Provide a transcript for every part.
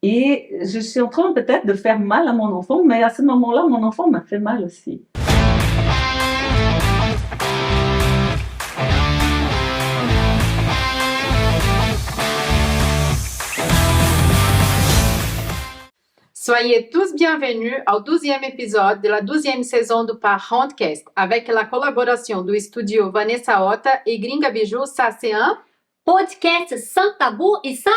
Et je suis en train peut-être de faire mal à mon enfant, mais à ce moment-là, mon enfant m'a fait mal aussi. Soyez tous bienvenus au 12e épisode de la 12e saison do Parentcast, avec la collaboration du studio Vanessa Ota et Gringa Bijou. Ça, c'est un podcast sans tabou et sans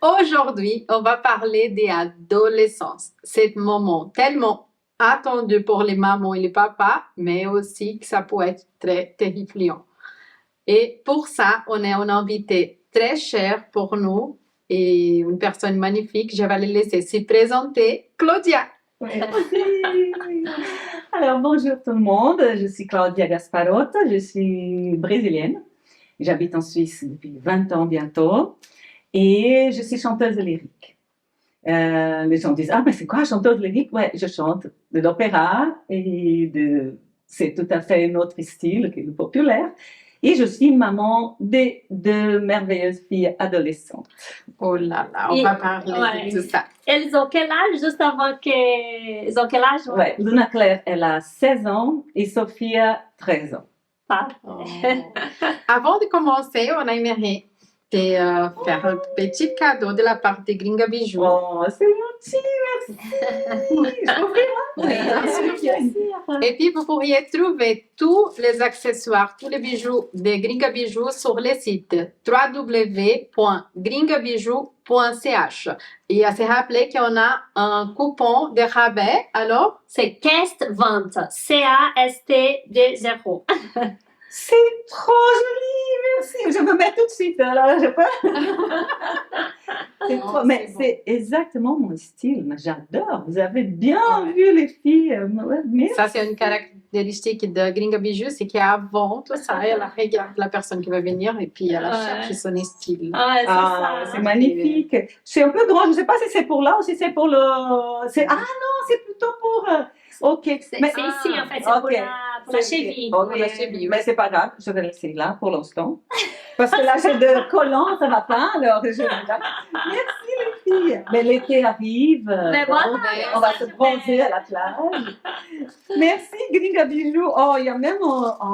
Aujourd'hui, on va parler des adolescences. C'est un moment tellement attendu pour les mamans et les papas, mais aussi que ça peut être très terrifiant. Et pour ça, on a un invité très cher pour nous et une personne magnifique. Je vais la laisser se présenter. Claudia. Merci. Alors, bonjour tout le monde. Je suis Claudia Gasparotto. Je suis brésilienne. J'habite en Suisse depuis 20 ans bientôt. Et je suis chanteuse lyrique. Les gens disent, ah, mais c'est quoi chanteuse lyrique? Ouais, je chante de l'opéra c'est tout à fait un autre style que le populaire. Et je suis maman de deux merveilleuses filles adolescentes. Oh là là, on va parler de tout ça. Elles ont quel âge, juste avant que... Ils ont quel âge? Ouais, Luna Claire, elle a 16 ans et Sophia, 13 ans. Oh. Avant de commencer, on aimerait faire un petit cadeau de la part de Gringa Bijou. Oh, c'est gentil, merci. Je peux ouvrir, Oui, bien sûr. Et puis, vous pourriez trouver tous les accessoires, tous les bijoux de Gringa Bijou sur le site www.gringabijou.ch. Et à se rappeler qu'on a un coupon de rabais, alors c'est CAST20, CAST20. C'est trop joli, merci. Je me mets tout de suite, là, je peux. Mais c'est exactement mon style, mais j'adore. Vous avez bien vu les filles. Merci. Ça, c'est une caractéristique de Gringa Bijou, c'est qu'avant tout ça, elle regarde la personne qui va venir et puis elle cherche son style. C'est magnifique. C'est un peu grand, je ne sais pas si c'est pour là ou si c'est pour le... Ah non, c'est plutôt pour... Ok. C'est ici, en fait, c'est pour la cheville. Okay. La cheville. Mais c'est pas grave, je vais laisser là pour l'instant. Parce que là, j'ai de collants, ça va pas, alors je vais là. Merci les filles. Mais l'été arrive. Mais voilà, on va se bronzer à la plage. Merci Gringa Bijou. Oh, il y a même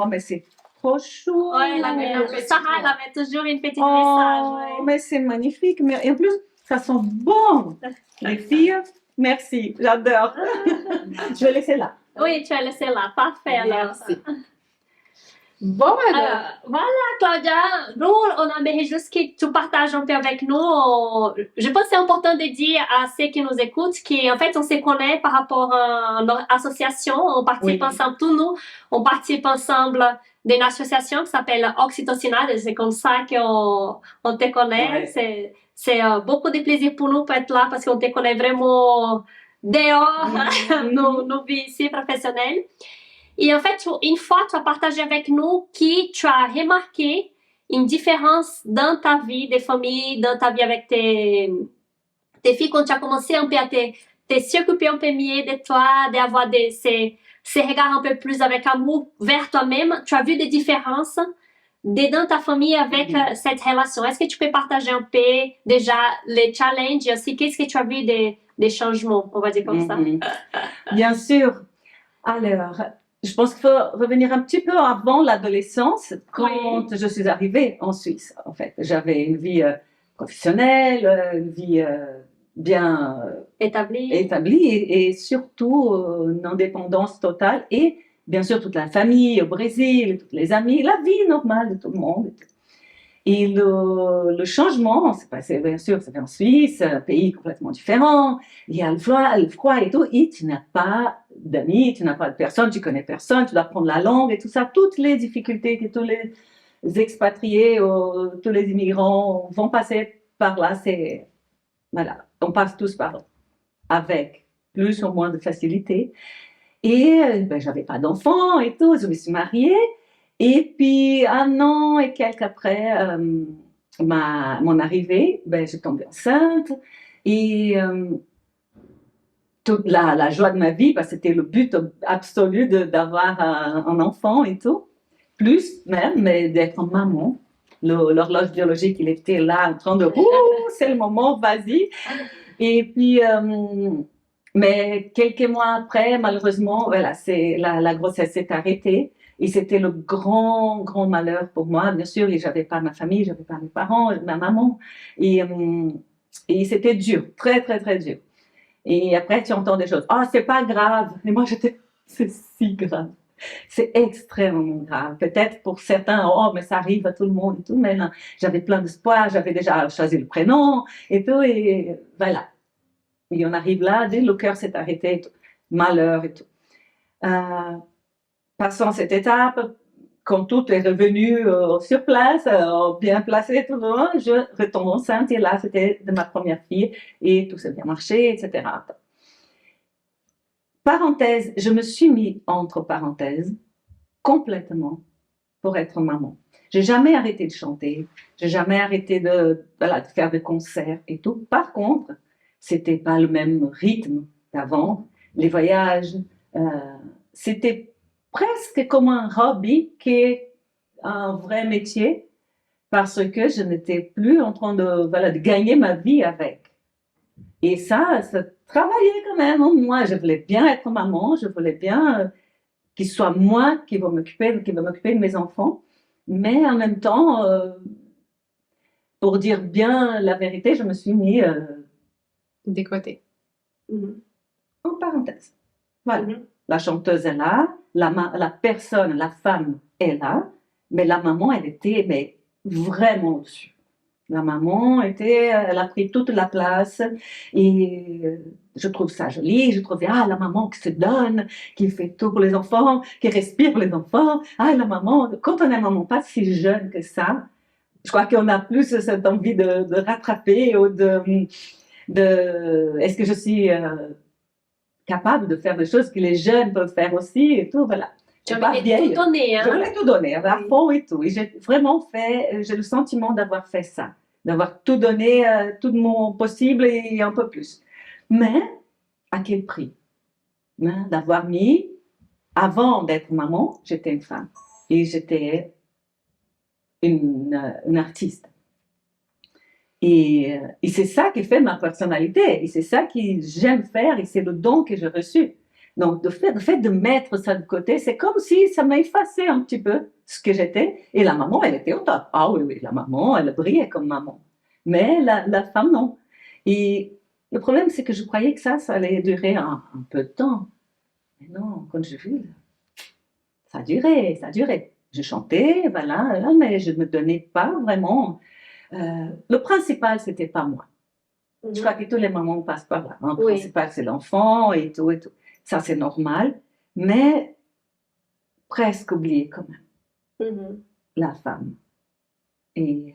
mais c'est trop chou. Oui, Sarah, elle avait toujours une petite message. Ouais. Mais c'est magnifique. Et en plus, ça sent bon. Les filles, merci, j'adore. Je vais laisser là. Oui, tu vas laisser là. Parfait, alors. Merci. Bon, alors. Voilà, Claudia. Nous, on aimerait juste que tu partages un peu avec nous. Je pense que c'est important de dire à ceux qui nous écoutent qu'en fait, on se connaît par rapport à notre association. On participe ensemble, tous nous, on participe ensemble d'une association qui s'appelle Oxytocinade. C'est comme ça qu'on te connaît. Ouais. C'est beaucoup de plaisir pour nous d'être là parce qu'on te connaît vraiment dehors, nos vies ici professionnelles. Et en fait, une fois, tu as partagé avec nous que tu as remarqué une différence dans ta vie de famille, dans ta vie avec tes filles, quand tu as commencé un peu à te s'occuper un peu mieux de toi, d'avoir ces regards un peu plus avec amour vers toi-même. Tu as vu des différences dans ta famille avec cette relation. Est-ce que tu peux partager un peu déjà les challenges et aussi qu'est-ce que tu as vu des changements, on va dire comme ça? Bien sûr. Alors, je pense qu'il faut revenir un petit peu avant l'adolescence, quand je suis arrivée en Suisse, en fait. J'avais une vie professionnelle, une vie bien établie et surtout une indépendance totale et bien sûr toute la famille au Brésil, tous les amis, la vie normale de tout le monde. Et le changement s'est passé, bien sûr, c'est en Suisse, un pays complètement différent, il y a le froid et tout, et tu n'as pas d'amis, tu n'as pas de personne, tu connais personne, tu dois apprendre la langue et tout ça, toutes les difficultés que tous les expatriés, tous les immigrants vont passer par là, voilà, on passe tous par là, avec plus ou moins de facilité. Et j'avais pas d'enfants et tout, je me suis mariée. Et puis, 1 an et quelques après mon arrivée, je tombais enceinte. Et toute la joie de ma vie, parce que c'était le but absolu d'avoir un enfant et tout. Plus même, mais d'être maman. l'horloge biologique, il était là en train de ouh, c'est le moment, vas-y. Et puis, mais quelques mois après, malheureusement, voilà, la grossesse s'est arrêtée. Et c'était le grand malheur pour moi. Bien sûr, j'avais pas ma famille, j'avais pas mes parents, ma maman. Et c'était dur, très dur. Et après, tu entends des choses. Ah, c'est pas grave. Et moi, c'est si grave. C'est extrêmement grave. Peut-être pour certains, oh, mais ça arrive à tout le monde et tout. Mais non, j'avais plein d'espoir. J'avais déjà choisi le prénom et tout. Et voilà. Et on arrive là, dès le cœur s'est arrêté, et tout. Malheur et tout. Passant cette étape, quand tout est revenu sur place, bien placé, tout le monde, je retombe enceinte et là, c'était de ma première fille et tout s'est bien marché, etc. Parenthèse, je me suis mis entre parenthèses complètement pour être maman. J'ai jamais arrêté de chanter, j'ai jamais arrêté de faire des concerts et tout. Par contre, c'était pas le même rythme qu'avant. Les voyages, c'était presque comme un hobby qui est un vrai métier parce que je n'étais plus en train de gagner ma vie avec. Et ça travaillait quand même en moi. Je voulais bien être maman, je voulais bien qu'il soit moi qui va m'occuper de mes enfants. Mais en même temps, pour dire bien la vérité, je me suis mis des côtés. En parenthèse. Voilà. La chanteuse est là, la personne, la femme est là, mais la maman, elle était vraiment au-dessus. La maman elle a pris toute la place et je trouve ça joli. Je trouve, la maman qui se donne, qui fait tout pour les enfants, qui respire pour les enfants. La maman, quand on est maman pas si jeune que ça, je crois qu'on a plus cette envie de rattraper ou est-ce que je suis capable de faire des choses que les jeunes peuvent faire aussi et tout, voilà. Tu avais tout donné, hein? Je voulais tout donner, à fond et tout. Et j'ai vraiment j'ai le sentiment d'avoir fait ça, d'avoir tout donné, tout de mon possible et un peu plus. Mais, à quel prix? D'avoir mis, avant d'être maman, j'étais une femme. Et j'étais une artiste. Et c'est ça qui fait ma personnalité. Et c'est ça que j'aime faire et c'est le don que j'ai reçu. Donc, le fait de mettre ça de côté, c'est comme si ça m'a effacé un petit peu ce que j'étais. Et la maman, elle était au top. Ah oui, la maman, elle brillait comme maman. Mais la femme, non. Et le problème, c'est que je croyais que ça allait durer un peu de temps. Mais non, quand je vis, ça a duré. Je chantais, voilà, mais je ne me donnais pas vraiment. Le principal, c'était pas moi. Je crois que tous les mamans passent par là. Le principal, c'est l'enfant et tout et tout. Ça, c'est normal, mais presque oublié quand même. La femme. Et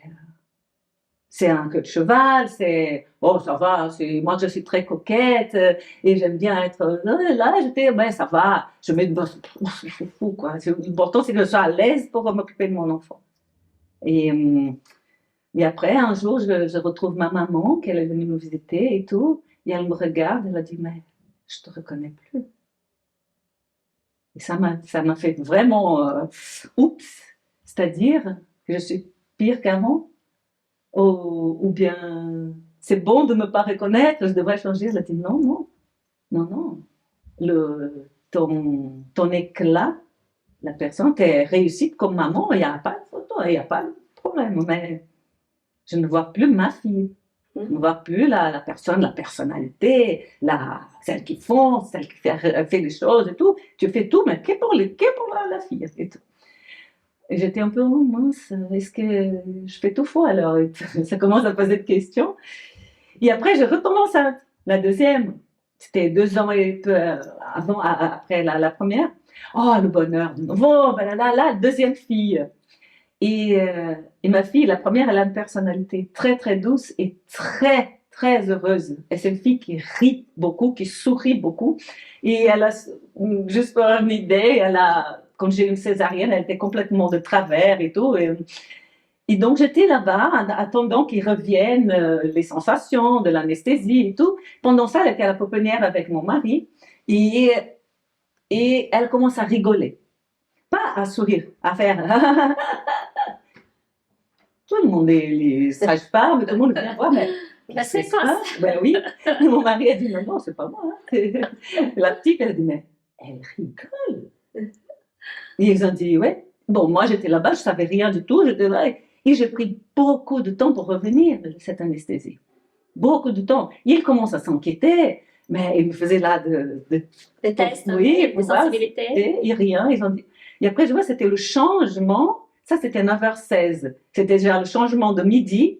c'est un queue de cheval, c'est oh, ça va, moi je suis très coquette et j'aime bien être là, j'étais, ça va, je mets c'est fou quoi. L'important, c'est que je sois à l'aise pour m'occuper de mon enfant. Et après, un jour, je retrouve ma maman, qu'elle est venue me visiter et tout, et elle me regarde, elle a dit, mais je te reconnais plus. Et ça m'a fait vraiment, oups, c'est-à-dire que je suis pire qu'avant, ou bien c'est bon de ne me pas reconnaître, je devrais changer. Elle a dit, non, ton éclat, la personne, t'es réussite comme maman, il n'y a pas de photo, il n'y a pas de problème, mais je ne vois plus ma fille. Je ne vois plus la personne, la personnalité, celle qui fonce, celle qui fait les choses et tout. Tu fais tout, mais que pour la fille et tout. Et j'étais un peu, oh mince, est-ce que je fais tout faux alors? Ça commence à poser des questions. Et après, je retombe enceinte. La deuxième, c'était 2 ans et peu après la première. Oh, le bonheur de nouveau, la deuxième fille. Et ma fille, la première, elle a une personnalité très, très douce et très, très heureuse. Et c'est une fille qui rit beaucoup, qui sourit beaucoup. Et elle a, juste pour une idée, quand j'ai eu une césarienne, elle était complètement de travers et tout. Et donc, j'étais là-bas, attendant qu'ils reviennent, les sensations, de l'anesthésie et tout. Pendant ça, elle était à la pouponnière avec mon mari. Et elle commence à rigoler. Pas à sourire, à faire... tout le monde est les sages-femmes, tout le monde vient voir, mais La c'est séquence. ça. Ben oui. Mon mari a dit, non, non, c'est pas moi. Hein. La petite, elle a dit, mais elle rigole. Et ils ont dit, ouais. Bon, moi, j'étais là-bas, je savais rien du tout, j'étais là, et j'ai pris beaucoup de temps pour revenir de cette anesthésie. Beaucoup de temps. Il commence à s'inquiéter, mais il me faisait là Des tests, oui, des sensibilités. et rien. Ils ont dit. Et après, je vois, c'était le changement. Ça, c'était 9h16. C'était déjà le changement de midi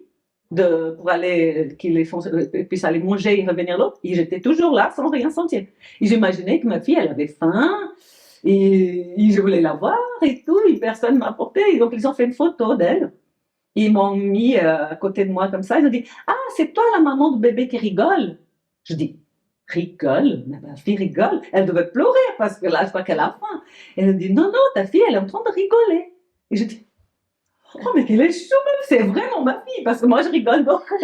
pour aller, qu'ils puissent aller manger et revenir l'autre. Et j'étais toujours là sans rien sentir. Et j'imaginais que ma fille, elle avait faim. Et je voulais la voir et tout. Et personne ne m'a apporté. Et donc, ils ont fait une photo d'elle. Ils m'ont mis à côté de moi comme ça. Ils ont dit, ah, c'est toi la maman du bébé qui rigole. Je dis, rigole? Mais ma fille rigole. Elle devait pleurer parce que là, je crois qu'elle a faim. Et elle dit, non, non, ta fille, elle est en train de rigoler. Et je dis, oh, mais qu'elle est chou, c'est vraiment ma fille, parce que moi, je rigole beaucoup.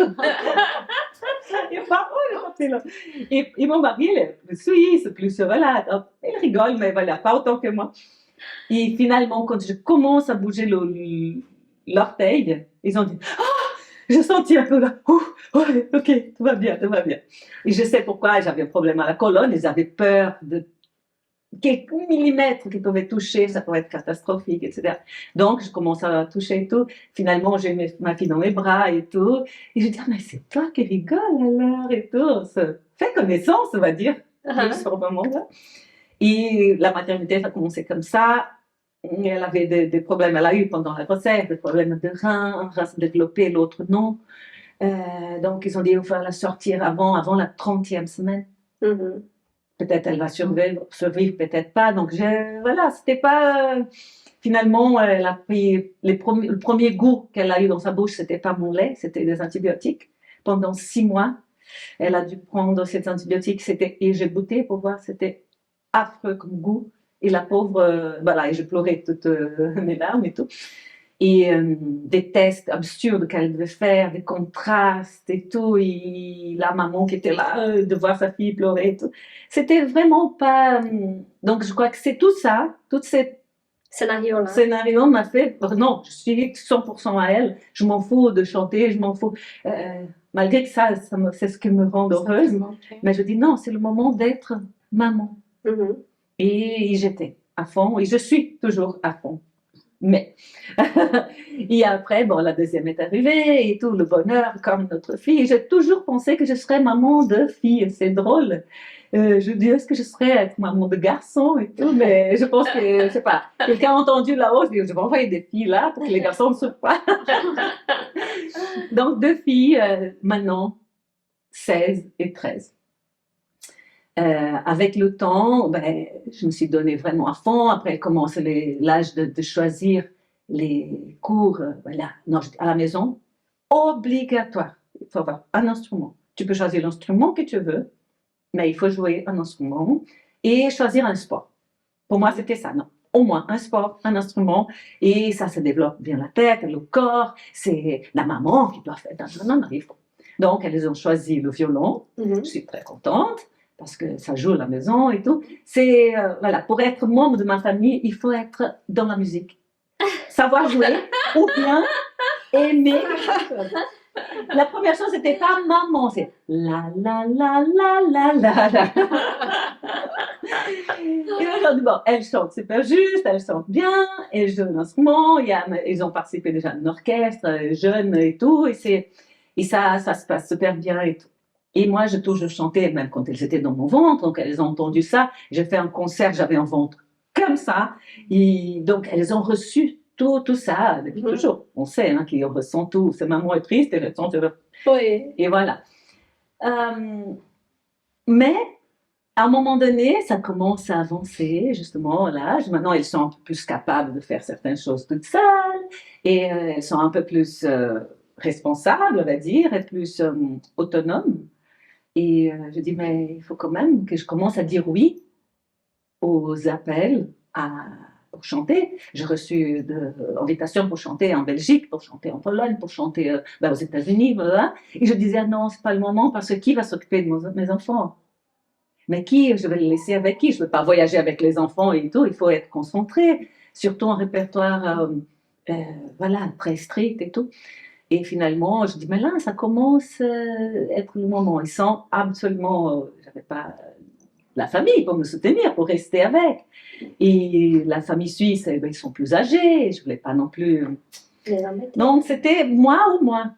Et mon mari, il est plus suisse, plus voilà, il rigole, mais voilà, pas autant que moi. Et finalement, quand je commence à bouger l'orteil, ils ont dit, ah, j'ai senti un peu là, ok, tout va bien, tout va bien. Et je sais pourquoi, j'avais un problème à la colonne, ils avaient peur de quelques millimètres qui pouvaient toucher, ça pourrait être catastrophique, etc. Donc, je commence à toucher et tout. Finalement, j'ai ma fille dans mes bras et tout. Et je dis, ah, mais c'est toi qui rigoles alors et tout. On se fait connaissance, on va dire, sur le moment-là. Et la maternité, ça a commencé comme ça. Elle avait des problèmes, elle a eu pendant la grossesse, des problèmes de reins, un rein s'est développé, l'autre non. Donc, ils ont dit, il faut la sortir avant la 30e semaine. Peut-être elle va survivre, peut-être pas. Donc, voilà, c'était pas. Finalement, elle a pris le premier goût qu'elle a eu dans sa bouche, c'était pas mon lait, c'était des antibiotiques. Pendant 6 mois, elle a dû prendre ces antibiotiques. Et j'ai goûté pour voir, c'était affreux comme goût. Et la pauvre, voilà, et je pleurais toutes mes larmes et tout. Et des tests absurdes qu'elle devait faire, des contrastes et tout, et la maman qui était là, de voir sa fille pleurer et tout. C'était vraiment pas... donc je crois que c'est tout ça, tous ces scénarios m'a fait... Non, je suis 100% à elle, je m'en fous de chanter, je m'en fous... malgré que ça c'est ce qui me rend heureuse, mais je dis non, c'est le moment d'être maman. Et j'étais à fond, et je suis toujours à fond. Mais, et après, bon, la deuxième est arrivée, et tout le bonheur, comme notre fille. J'ai toujours pensé que je serais maman de fille, c'est drôle. Je dis, est-ce que je serais être maman de garçon et tout, mais je pense que, je sais pas, quelqu'un a entendu là-haut, je vais envoyer des filles là pour que les garçons ne souffrent pas. Donc, 2 filles, maintenant, 16 et 13. Avec le temps, je me suis donnée vraiment à fond. Après, commence l'âge de choisir les cours voilà, à la maison. Obligatoire. Il faut avoir un instrument. Tu peux choisir l'instrument que tu veux, mais il faut jouer un instrument et choisir un sport. Pour moi, c'était ça, non. Au moins un sport, un instrument, et ça se développe bien la tête, le corps. C'est la maman qui doit faire. Non, il faut. Donc, elles ont choisi le violon. Je suis très contente, parce que ça joue à la maison et tout. C'est, voilà, pour être membre de ma famille, il faut être dans la musique. Savoir jouer, ou bien aimer. La première chose, c'était pas maman, c'est la la la la la la la. Et aujourd'hui, bon, elle chante super juste, elle chante bien, elle joue un instrument, ils ont participé déjà à un orchestre, jeunes et tout, et ça se passe super bien et tout. Et moi, je chantais, même quand elles étaient dans mon ventre, donc elles ont entendu ça. J'ai fait un concert, j'avais un ventre comme ça. Et donc, elles ont reçu tout ça depuis toujours. On sait hein, qu'ils ressentent tout. C'est maman est triste, elle ressent. Oui. Et voilà. Mais, à un moment donné, ça commence à avancer, justement, l'âge. Maintenant, elles sont un peu plus capables de faire certaines choses toutes seules. Et elles sont un peu plus responsables, on va dire, et plus autonomes. Et je dis, mais il faut quand même que je commence à dire oui aux appels pour chanter. J'ai reçu des invitations pour chanter en Belgique, pour chanter en Pologne, pour chanter aux États-Unis, voilà. Et je disais, non, c'est pas le moment, parce que qui va s'occuper de mes enfants? Mais qui? Je vais les laisser avec qui? Je ne veux pas voyager avec les enfants et tout, il faut être concentré, surtout en répertoire voilà, très stricte et tout. Et finalement, je dis, mais là, ça commence à être le moment. Ils sont absolument, j'avais pas la famille pour me soutenir, pour rester avec. Et la famille suisse, eh ben, ils sont plus âgés, je voulais pas non plus. Donc, c'était moi ou moi,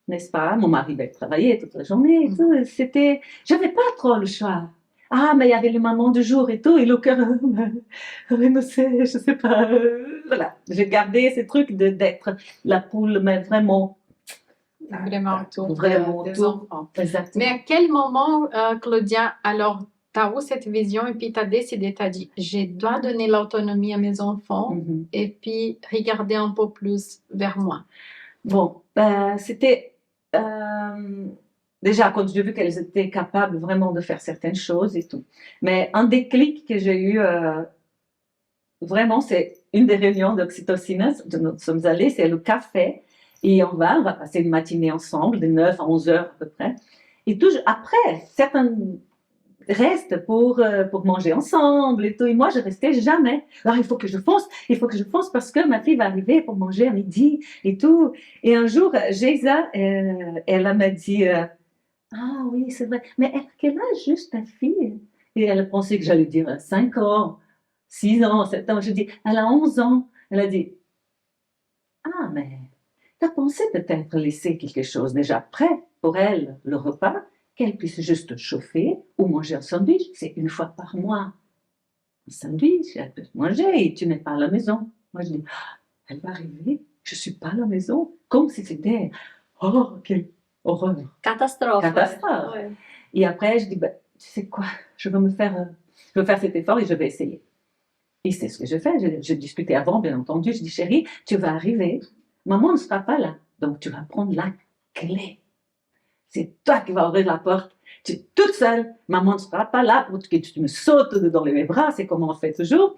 n'est-ce pas? Mon mari va travailler toute la journée et tout. C'était, j'avais pas trop le choix. Ah, mais il y avait le maman du jour et tout, et le cœur, je sais pas, voilà. J'ai gardé ces trucs d'être la poule, mais vraiment. Vraiment autour Vraiment des autour. enfants. Exactement. Mais à quel moment, Claudia, alors, tu as eu cette vision et puis tu as décidé, tu as dit, je dois donner l'autonomie à mes enfants et puis regarder un peu plus vers moi. Bon, c'était déjà quand j'ai vu qu'elles étaient capables vraiment de faire certaines choses et tout. Mais un déclic que j'ai eu, vraiment, c'est une des réunions d'oxytocine, nous sommes allés, c'est le café, et on va passer une matinée ensemble, de 9 à 11 heures à peu près. Et toujours, après, certains restent pour manger ensemble et tout. Et moi, je restais jamais. Alors, il faut que je fonce parce que ma fille va arriver pour manger à midi et tout. Et un jour, Geisa, elle m'a dit, ah oui, c'est vrai, mais quel âge juste ta fille? Et elle a pensé que j'allais dire 5 ans, 6 ans, 7 ans. Je dis, elle a 11 ans. Elle a dit, ah, mais t'as pensé peut-être laisser quelque chose déjà prêt pour elle, le repas, qu'elle puisse juste chauffer ou manger un sandwich. C'est une fois par mois. Un sandwich, elle peut manger et tu n'es pas à la maison. Moi, je dis, elle va arriver, je ne suis pas à la maison, comme si c'était, oh, quelle horreur. Catastrophe. Catastrophe. Ouais. Et après, je dis, tu sais quoi, je veux faire cet effort et je vais essayer. Et c'est ce que je fais. Je discutais avant, bien entendu. Je dis, chérie, tu vas arriver. Maman ne sera pas là. Donc, tu vas prendre la clé. C'est toi qui vas ouvrir la porte. Tu es toute seule. Maman ne sera pas là pour que tu me sautes dans mes bras. C'est comme on fait toujours.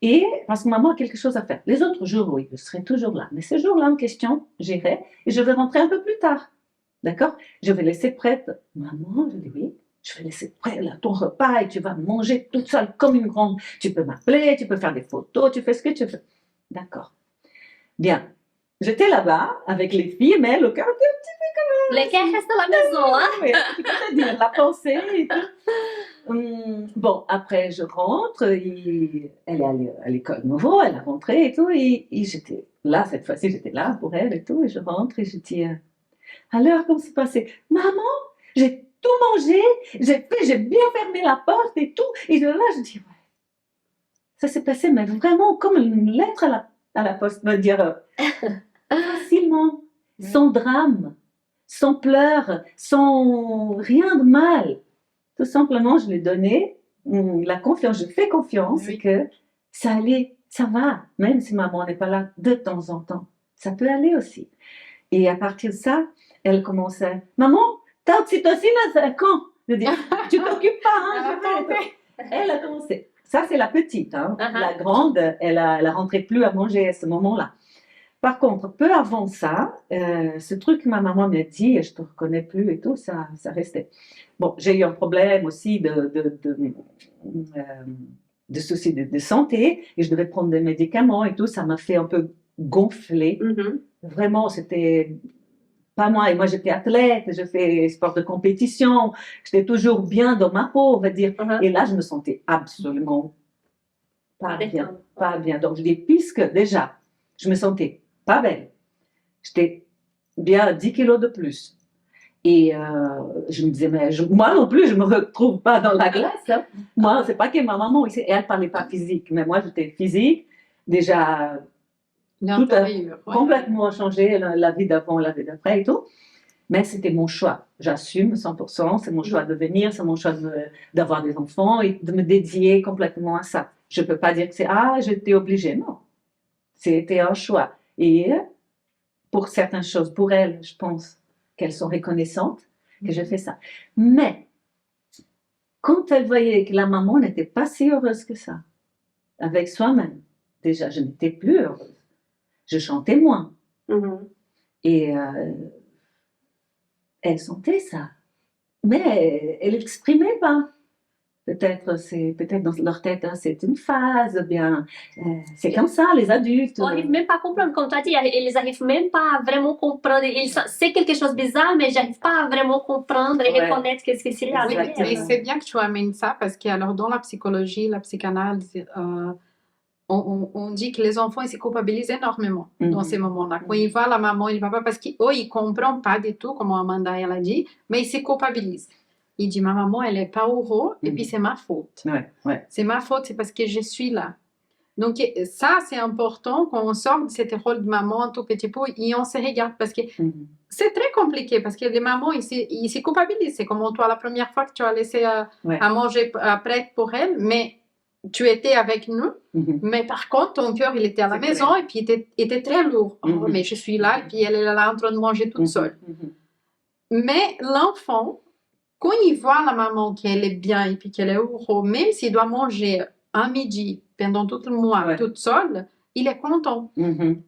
Et parce que maman a quelque chose à faire. Les autres jours, oui, je serai toujours là. Mais ce jour-là en question, j'irai et je vais rentrer un peu plus tard. D'accord? Je vais laisser prête. Maman, je dis oui. Je vais laisser prêt là, ton repas et tu vas manger toute seule comme une grande. Tu peux m'appeler, tu peux faire des photos, tu fais ce que tu veux. D'accord. Bien. J'étais là-bas avec les filles, mais le cœur était un petit peu comme... Les cœurs restent à la maison, hein? Oui, tu peux te dire, la pensée et tout. Bon, après je rentre, elle est allée à l'école nouveau, elle est rentrée et tout, et j'étais là, cette fois-ci j'étais là pour elle et tout, et je rentre et je dis, alors comment c'est passé? Maman, j'ai tout mangé, j'ai bien fermé la porte et tout. Et là, je dis, ouais, ça s'est passé, mais vraiment comme une lettre à la poste, me dire facilement, sans drame, sans pleurs, sans rien de mal. Tout simplement, je lui ai donné la confiance, je fais confiance que ça allait, ça va, même si maman n'est pas là de temps en temps. Ça peut aller aussi. Et à partir de ça, elle commençait, maman, ta oxytocine, quand? Je dis, tu t'occupes pas, hein? Elle a commencé. Ça, c'est la petite. Hein. La grande, elle a rentré plus à manger à ce moment-là. Par contre, peu avant ça, ce truc que ma maman m'a dit, je te reconnais plus et tout, ça restait. Bon, j'ai eu un problème aussi de soucis de santé et je devais prendre des médicaments et tout. Ça m'a fait un peu gonfler. Vraiment, c'était pas moi. Et moi, j'étais athlète, je fais sport de compétition, j'étais toujours bien dans ma peau, on va dire. Et là, je me sentais absolument pas bien, pas bien. Donc, je dis, puisque déjà, je me sentais pas belle, j'étais bien à 10 kilos de plus. Et je me disais, mais moi non plus, je me retrouve pas dans la glace. Hein. Moi, c'est pas que ma maman, elle parlait pas physique, mais moi, j'étais physique, déjà... Tout a complètement changé, la vie d'avant, la vie d'après et tout. Mais c'était mon choix. J'assume 100%. C'est mon choix de venir, c'est mon choix d'avoir des enfants et de me dédier complètement à ça. Je ne peux pas dire que c'est « Ah, j'étais obligée ». Non. C'était un choix. Et pour certaines choses, pour elles, je pense qu'elles sont reconnaissantes que j'ai fait ça. Mais quand elles voyaient que la maman n'était pas si heureuse que ça, avec soi-même, déjà, je n'étais plus heureuse. Je chantais moins. Et elle sentait ça. Mais elle n'exprimait pas. peut-être dans leur tête, hein, c'est une phase, bien, c'est comme ça, les adultes. On n'arrive même pas à comprendre, comme tu as dit, ils n'arrivent même pas à vraiment comprendre. C'est quelque chose de bizarre, mais j'arrive pas à vraiment comprendre et Ouais. reconnaître qu'est-ce que c'est Oui, derrière. mais c'est bien que tu amènes ça parce que alors dans la psychologie, la psychanalyse, on dit que les enfants ils se culpabilisent énormément dans ces moments-là. Quand ils voient la maman et le papa, parce qu'ils ne comprennent pas du tout, comme Amanda elle a dit, mais ils se culpabilisent. Il dit ma maman elle est pas heureux et puis c'est ma faute. Ouais. C'est ma faute, c'est parce que je suis là. Donc ça c'est important quand on sort de cet rôle de maman un tout petit peu et on se regarde parce que c'est très compliqué parce que les mamans ils se culpabilisent. C'est comme toi la première fois que tu as laissé à manger prête pour elle, mais tu étais avec nous, mais par contre ton cœur il était à la maison et puis il était très lourd. Oh, mais je suis là et puis elle est là en train de manger toute seule. Mais l'enfant, quand il voit la maman qu'elle est bien et puis qu'elle est heureuse, même s'il doit manger un midi pendant tout le mois toute seule, il est content.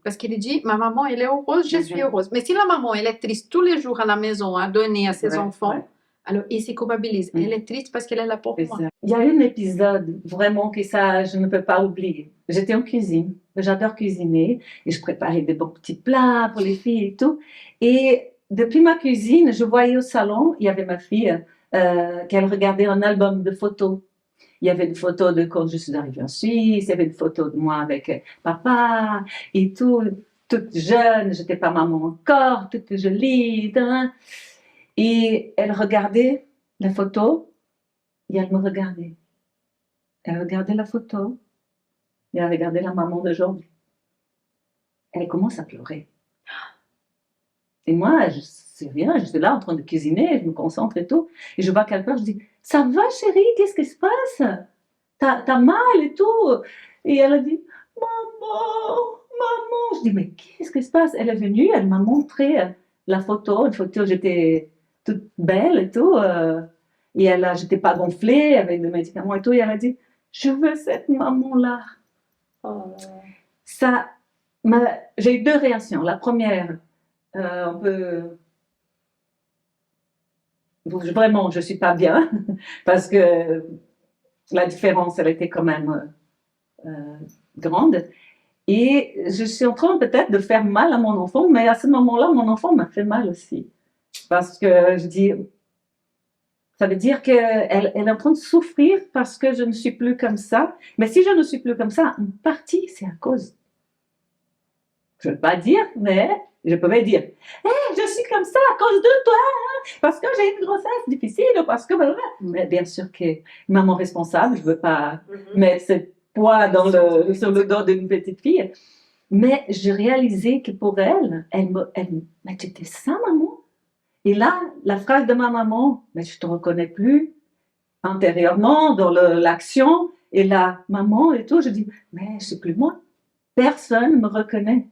Parce qu'il dit, ma maman, elle est heureuse, je suis heureuse. Mais si la maman, elle est triste tous les jours à la maison à donner à ses enfants, alors il se culpabilise. Elle est triste parce qu'elle est là pour moi. Il y a un épisode vraiment que ça, je ne peux pas oublier. J'étais en cuisine, j'adore cuisiner et je préparais des bons petits plats pour les filles et tout. Et depuis ma cuisine, je voyais au salon, il y avait ma fille qu'elle regardait un album de photos. Il y avait des photos de quand je suis arrivée en Suisse, il y avait des photos de moi avec papa et tout, toute jeune, j'étais pas maman encore, toute jolie. Et elle regardait la photo et elle me regardait. Elle regardait la photo et elle regardait la maman d'aujourd'hui. Elle commence à pleurer. Et moi, je sais rien, je suis là en train de cuisiner, je me concentre et tout. Et je vois qu'elle pleure, je dis, ça va chérie, qu'est-ce qui se passe? T'as mal et tout. Et elle a dit, maman. Je dis, mais qu'est-ce qui se passe? Elle est venue, elle m'a montré la photo, une photo, j'étais toute belle et tout. Et j'étais pas gonflée avec des médicaments et tout. Et elle a dit, je veux cette maman-là. Ça, j'ai eu deux réactions. La première, vraiment, je suis pas bien parce que la différence, elle était quand même grande. Et je suis en train peut-être de faire mal à mon enfant, mais à ce moment-là, mon enfant m'a fait mal aussi. Parce que je dis, ça veut dire qu'elle est en train de souffrir parce que je ne suis plus comme ça. Mais si je ne suis plus comme ça, une partie, c'est à cause. Je ne veux pas dire, mais je peux me dire, je suis comme ça à cause de toi, hein, parce que j'ai une grossesse difficile, parce que... Mais bien sûr que maman responsable, je ne veux pas mettre ce poids sur le dos d'une petite fille. Mais je réalisais que pour elle mais tu étais ça, maman. Et là, la phrase de ma maman, mais je ne te reconnais plus intérieurement dans l'action, et la maman et tout, je dis, mais je ne suis plus moi. Personne ne me reconnaît.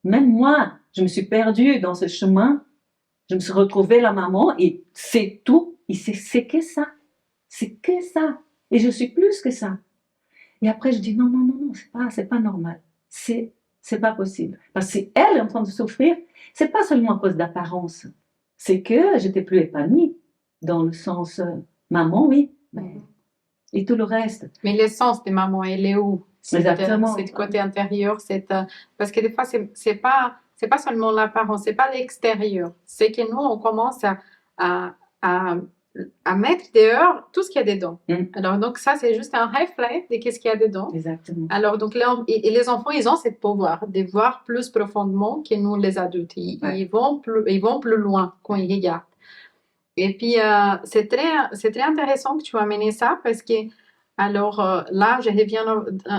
Même moi, je me suis perdue dans ce chemin. Je me suis retrouvée la maman et c'est tout. Et c'est que ça. C'est que ça. Et je suis plus que ça. Et après, je dis non, c'est pas normal. C'est pas possible. Parce que si elle est en train de souffrir, c'est pas seulement à cause d'apparence. C'est que j'étais plus épanouie. Dans le sens maman, oui. Et tout le reste. Mais l'essence de maman, elle est où? Exactement. C'est le côté intérieur, parce que des fois c'est pas seulement l'apparence, c'est pas l'extérieur. C'est que nous on commence à mettre dehors tout ce qu'il y a dedans. Alors donc ça c'est juste un reflet de qu'est-ce qu'il y a dedans. Exactement. Alors donc les enfants ils ont ce pouvoir de voir plus profondément que nous les adultes. Ils vont plus loin quand ils regardent. Et puis c'est très intéressant que tu as amené ça parce que alors là, je reviens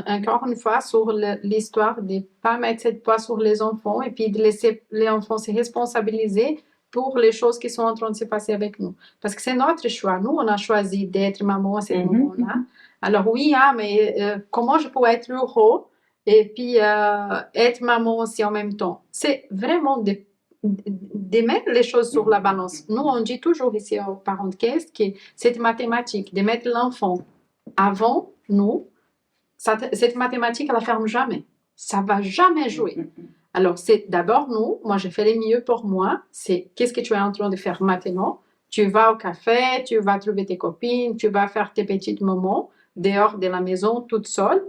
encore une fois sur l'histoire de ne pas mettre cette poids sur les enfants et puis de laisser les enfants se responsabiliser pour les choses qui sont en train de se passer avec nous. Parce que c'est notre choix. Nous, on a choisi d'être maman à ce moment-là. Alors oui, mais comment je peux être heureux et puis être maman aussi en même temps? C'est vraiment de mettre les choses sur la balance. Nous, on dit toujours ici aux parents de caisse que c'est mathématique, de mettre l'enfant avant nous, cette mathématique, elle ne ferme jamais. Ça ne va jamais jouer. Alors, c'est d'abord nous, moi, j'ai fait le mieux pour moi, c'est qu'est-ce que tu es en train de faire maintenant? Tu vas au café, tu vas trouver tes copines, tu vas faire tes petits moments dehors de la maison toute seule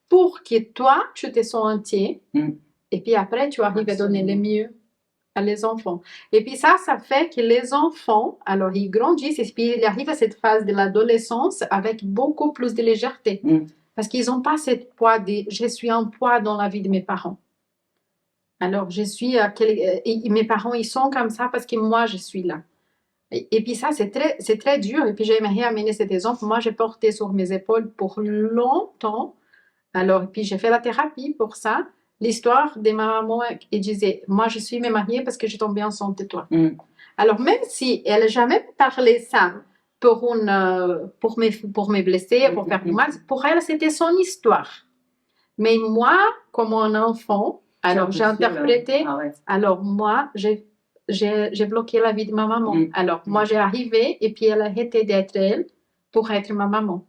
pour que toi, tu te sens entier. Et puis après, tu arrives à donner le mieux à les enfants. Et puis ça fait que les enfants, alors ils grandissent et puis ils arrivent à cette phase de l'adolescence avec beaucoup plus de légèreté. Parce qu'ils n'ont pas cette poids de « je suis un poids dans la vie de mes parents ». Alors, mes parents, ils sont comme ça parce que moi, je suis là. Et puis ça, c'est très dur. Et puis j'aimerais amener cet exemple. Moi, j'ai porté sur mes épaules pour longtemps. Alors, puis j'ai fait la thérapie pour ça. L'histoire de ma maman, elle disait, moi, je suis mariée parce que je tombée enceinte de toi. Alors, même si elle n'a jamais parlé ça pour me blesser, pour faire du mal, pour elle, c'était son histoire. Mais moi, comme un enfant, alors j'ai interprété, alors moi, j'ai bloqué la vie de ma maman. Alors, moi, j'ai arrivé et puis elle a arrêté d'être elle pour être ma maman.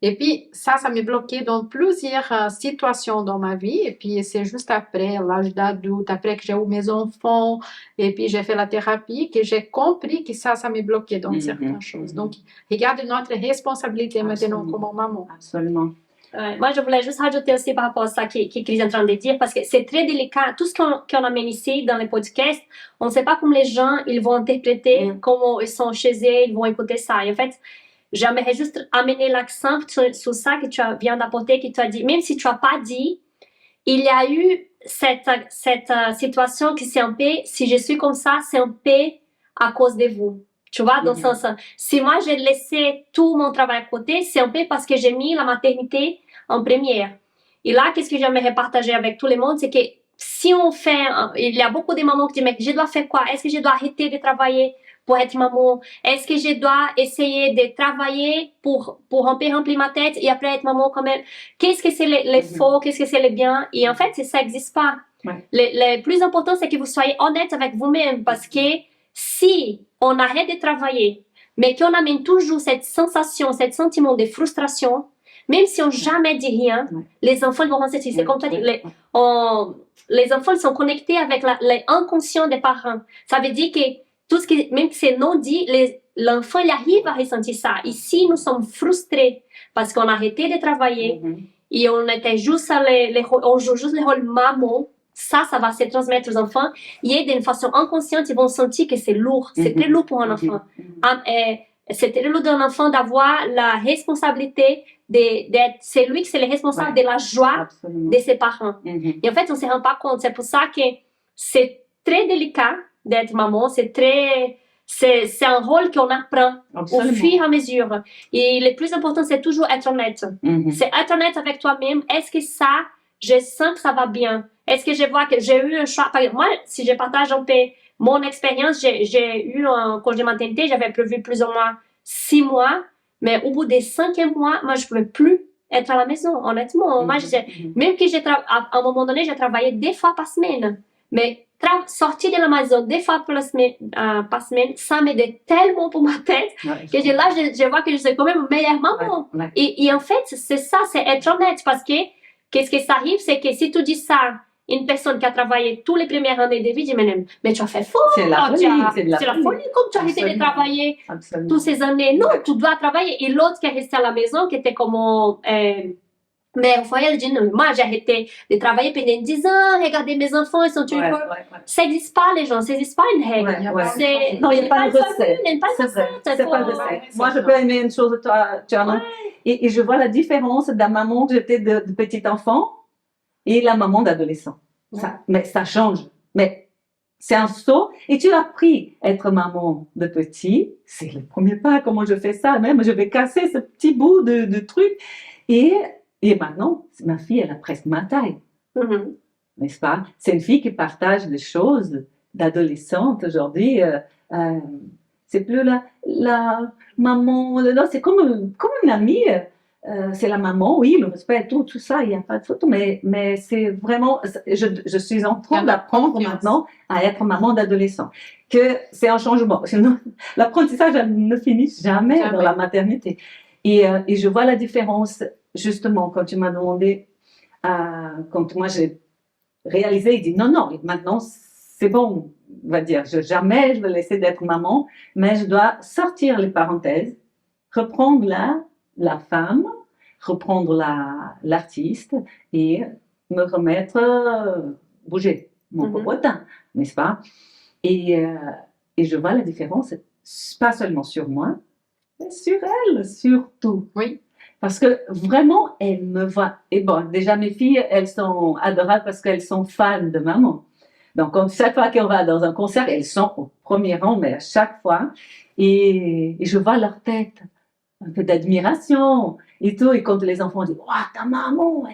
Et puis, ça m'a bloqué dans plusieurs situations dans ma vie. Et puis, c'est juste après l'âge d'adulte, après que j'ai eu mes enfants, et puis j'ai fait la thérapie, que j'ai compris que ça m'a bloqué dans certaines choses. Donc, regarde notre responsabilité maintenant comme maman. Absolument. Moi, je voulais juste rajouter aussi par rapport à ça que Chris est en train de dire, parce que c'est très délicat. Tout ce qu'on amène ici dans les podcasts, on ne sait pas comment les gens ils vont interpréter, comment ils sont chez eux, ils vont écouter ça. Et en fait, j'aimerais juste amener l'accent sur ça que tu viens d'apporter, que tu as dit. Même si tu n'as pas dit, il y a eu cette situation qui c'est un peu, si je suis comme ça, c'est un peu à cause de vous. Tu vois, dans le sens, si moi j'ai laissé tout mon travail à côté, c'est un peu parce que j'ai mis la maternité en première. Et là, qu'est-ce que j'aimerais partager avec tout le monde, c'est que si on fait, il y a beaucoup de mamans qui disent, mais je dois faire quoi? Est-ce que je dois arrêter de travailler pour être maman? Est-ce que je dois essayer de travailler pour un peu remplir ma tête et après être maman quand même? Qu'est-ce que c'est les faux? Qu'est-ce que c'est les bien? Et en fait, ça n'existe pas. Le plus important, c'est que vous soyez honnête avec vous-même parce que si on arrête de travailler, mais qu'on amène toujours cette sensation, ce sentiment de frustration, même si on jamais dit rien, les enfants vont ressentir. C'est comme tu as dit, les enfants sont connectés avec l'inconscient des parents. Ça veut dire que tout ce qui, même si c'est non dit, l'enfant il arrive à ressentir ça. Ici, nous sommes frustrés parce qu'on a arrêté de travailler et on était juste on joue juste le rôle maman. Ça va se transmettre aux enfants. Et d'une façon inconsciente, ils vont sentir que c'est lourd. C'est très lourd pour un enfant. C'est très lourd d'un enfant d'avoir la responsabilité d'être, c'est lui qui est le responsable de la joie de ses parents. Et en fait, on ne se rend pas compte. C'est pour ça que c'est très délicat d'être maman. C'est un rôle qu'on apprend au fur et à mesure. Et le plus important, c'est toujours être honnête. C'est être honnête avec toi-même. Est-ce que je sens que ça va bien? Est-ce que je vois que j'ai eu un choix? Par exemple, moi, si je partage un peu mon expérience, j'ai eu un congé maternité, j'avais prévu plus ou moins 6 mois, mais au bout des 5e mois, moi, je ne pouvais plus être à la maison, honnêtement. Moi, même que à un moment donné, j'ai travaillé 2 fois par semaine, mais sortir de la maison 2 fois par semaine, ça m'aidait tellement pour ma tête que je vois que je suis quand même une meilleure maman. Et en fait, c'est ça, c'est être honnête parce que qu'est-ce que ça arrive, c'est que si tu dis ça, une personne qui a travaillé toutes les premières années de vie dit mais tu as fait faux. C'est la folie. Comme tu as arrêté de travailler toutes ces années. Non, tu dois travailler. Et l'autre qui est resté à la maison, qui était comme mère au foyer, elle dit non, moi j'ai arrêté de travailler pendant 10 ans, regardez mes enfants, ils sont toujours Ça n'existe pas, les gens, ça n'existe pas une règle. Non, il n'y a pas de recette. Il n'y a pas de recette. Moi, je peux aimer une chose, toi, Joanna. Et je vois la différence de la maman que j'étais de petit enfant et la maman d'adolescent. Mais ça change. Mais c'est un saut. Et tu as appris à être maman de petit. C'est le premier pas. Comment je fais ça? Même, je vais casser ce petit bout de truc. Et maintenant, ma fille, elle a presque ma taille. N'est-ce pas? C'est une fille qui partage des choses d'adolescente aujourd'hui. C'est plus la maman. C'est comme une amie. C'est la maman, oui, le respect, tout ça, il n'y a pas de photo, mais c'est vraiment, je suis en train d'apprendre maintenant à être maman d'adolescent, que c'est un changement. Sinon, l'apprentissage ne finit jamais dans la maternité. Et je vois la différence, justement, quand tu m'as demandé, quand moi j'ai réalisé, il dit non, maintenant c'est bon, va dire, jamais je vais laisser d'être maman, mais je dois sortir les parenthèses, reprendre la femme, reprendre l'artiste et me remettre, bouger mon popotin, n'est-ce pas? Et je vois la différence, pas seulement sur moi, mais sur elle surtout. Oui. Parce que vraiment, elle me voit. Et bon, déjà mes filles, elles sont adorables parce qu'elles sont fans de maman. Donc, chaque fois qu'on va dans un concert, elles sont au premier rang, mais à chaque fois. Et je vois leur tête, un peu d'admiration et tout. Et quand les enfants disent, waouh, ta maman,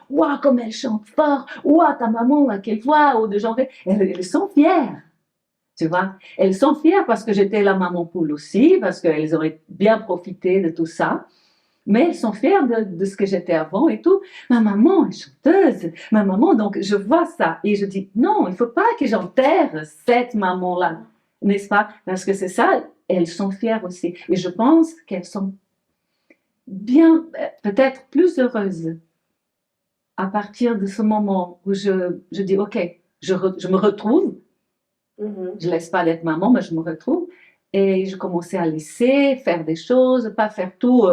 waouh, comme elle chante fort, waouh, ta maman, quelle voix, ou de genre, elles sont fières. Tu vois, elles sont fières parce que j'étais la maman poule aussi, parce qu'elles auraient bien profité de tout ça. Mais elles sont fières de ce que j'étais avant et tout. Ma maman est chanteuse, ma maman, donc je vois ça et je dis non, il ne faut pas que j'enterre cette maman-là, n'est-ce pas? Parce que c'est ça, elles sont fières aussi. Et je pense qu'elles sont bien, peut-être plus heureuses à partir de ce moment où je dis ok, je me retrouve, je ne laisse pas d'être maman, mais je me retrouve. Et je commençais à laisser faire des choses, pas faire tout,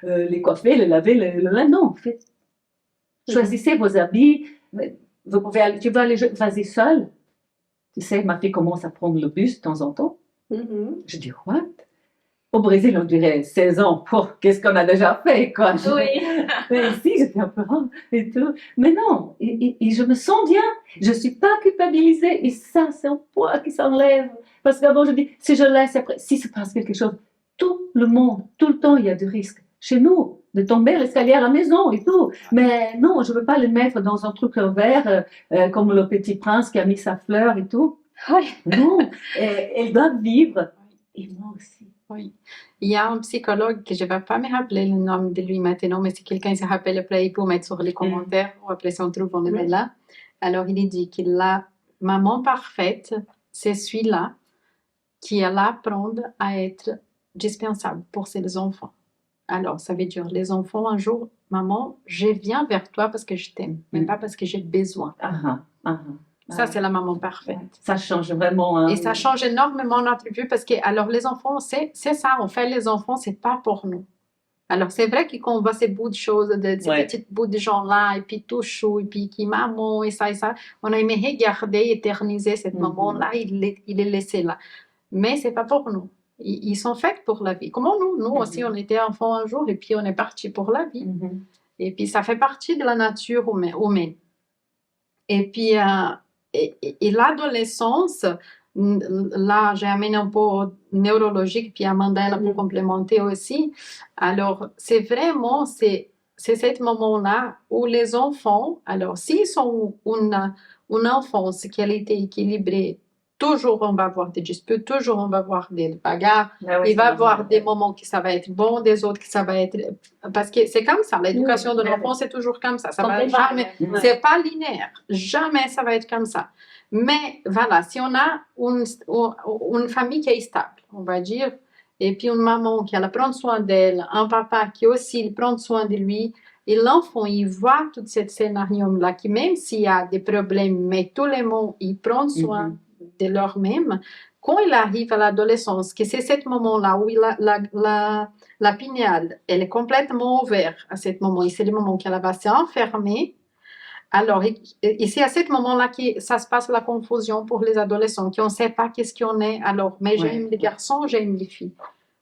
les coiffer, les laver, non, en fait. Choisissez vos habits, vous pouvez aller, tu veux aller, vas-y seule. Tu sais, ma fille commence à prendre le bus de temps en temps. Je dis, what? Au Brésil, on dirait 16 ans, qu'est-ce qu'on a déjà fait, quoi. Oui. Mais ici, j'étais un peu et tout. Mais non, et je me sens bien, je ne suis pas culpabilisée, et ça, c'est un poids qui s'enlève. Parce qu'avant, je dis, si je laisse après, si se passe quelque chose, tout le monde, tout le temps, il y a du risque. Chez nous, de tomber l'escalier à la maison et tout. Mais non, je ne veux pas les mettre dans un truc vert, comme le petit prince qui a mis sa fleur et tout. Oui. Non, elles doivent vivre. Et moi aussi. Oui. Il y a un psychologue que je ne vais pas me rappeler le nom de lui maintenant, mais si quelqu'un se rappelle après, pour mettre sur les commentaires, ou après si on trouve, on le met là. Alors, il dit que la maman parfaite, c'est celui-là qui allait apprendre à être dispensable pour ses enfants. Alors, ça veut dire, les enfants, un jour, maman, je viens vers toi parce que je t'aime, mais pas parce que j'ai besoin. Ça, c'est la maman parfaite. Ça change vraiment. Et ça change énormément notre vue parce que, alors, les enfants, c'est ça. En fait, les enfants, c'est pas pour nous. Alors, c'est vrai que quand on voit ces bouts de choses, ces petits bouts de gens-là, et puis tout chou, et puis qui maman, et ça, on a aimé regarder, éterniser cette maman-là, il est laissé là. Mais c'est pas pour nous. Ils sont faits pour la vie. Comment nous aussi, on était enfants un jour, et puis on est parti pour la vie. Et puis, ça fait partie de la nature humaine. Et puis, et l'adolescence, là, j'ai amené un peu neurologique, puis Amanda, elle a pu complémenter aussi. Alors, c'est vraiment, c'est ce moment-là où les enfants, alors, s'ils ont une enfance qui a été équilibrée, toujours on va avoir des disputes, toujours on va avoir des bagarres, il va y avoir des moments qui ça va être bon, des autres qui ça va être... Parce que c'est comme ça, l'éducation de l'enfant, c'est toujours comme ça va jamais... C'est pas linéaire, jamais ça va être comme ça. Mais voilà, si on a une famille qui est stable, on va dire, et puis une maman qui va prendre soin d'elle, un papa qui aussi prend soin de lui, et l'enfant, il voit tout ce scénario-là, qui même s'il y a des problèmes, mais tout le monde, il prend soin de leur-même. Quand il arrive à l'adolescence, que c'est ce moment-là où la pinéale, elle est complètement ouverte à ce moment, et c'est le moment qu'elle va s'enfermer. Alors, et c'est à ce moment-là que ça se passe la confusion pour les adolescents, qui on ne sait pas qu'est-ce qu'on est. Alors, mais j'aime les garçons, j'aime les filles.